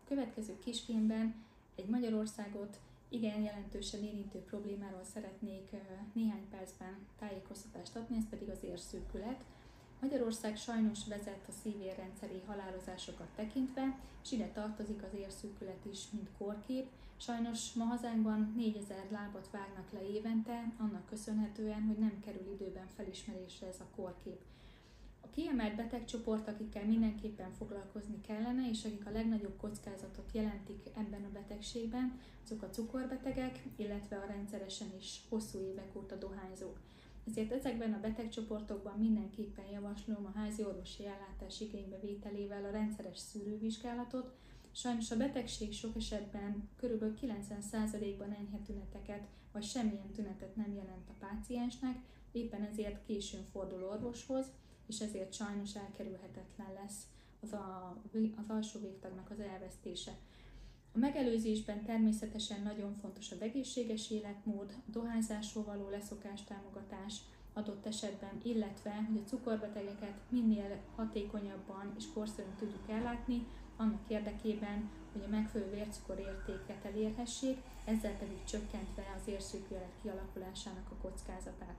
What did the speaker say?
A következő kisfilmben egy Magyarországot igen jelentősen érintő problémáról szeretnék néhány percben tájékoztatást adni, ez pedig az érszűkület. Magyarország sajnos vezet a szívérrendszeri halálozásokat tekintve, és ide tartozik az érszűkület is, mint kórkép. Sajnos ma hazánkban 4000 lábat vágnak le évente, annak köszönhetően, hogy nem kerül időben felismerésre ez a kórkép. A kiemelt betegcsoport, akikkel mindenképpen foglalkozni kellene, és akik a legnagyobb kockázatot jelentik ebben a betegségben, azok a cukorbetegek, illetve a rendszeresen is hosszú évek óta dohányzók. Ezért ezekben a betegcsoportokban mindenképpen javaslom a házi orvosi ellátás igénybevételével a rendszeres szűrővizsgálatot. Sajnos a betegség sok esetben kb. 90%-ban enyhe tüneteket vagy semmilyen tünetet nem jelent a páciensnek, éppen ezért későn fordul orvoshoz, és ezért sajnos elkerülhetetlen lesz az alsó végtagnak az elvesztése. A megelőzésben természetesen nagyon fontos az egészséges életmód, a dohányzásról való leszokás támogatás adott esetben, illetve hogy a cukorbetegeket minél hatékonyabban és korszerűen tudjuk ellátni, annak érdekében, hogy a megfelelő vércukorértéket elérhessék, ezzel pedig csökkentve az érszűkület kialakulásának a kockázatát.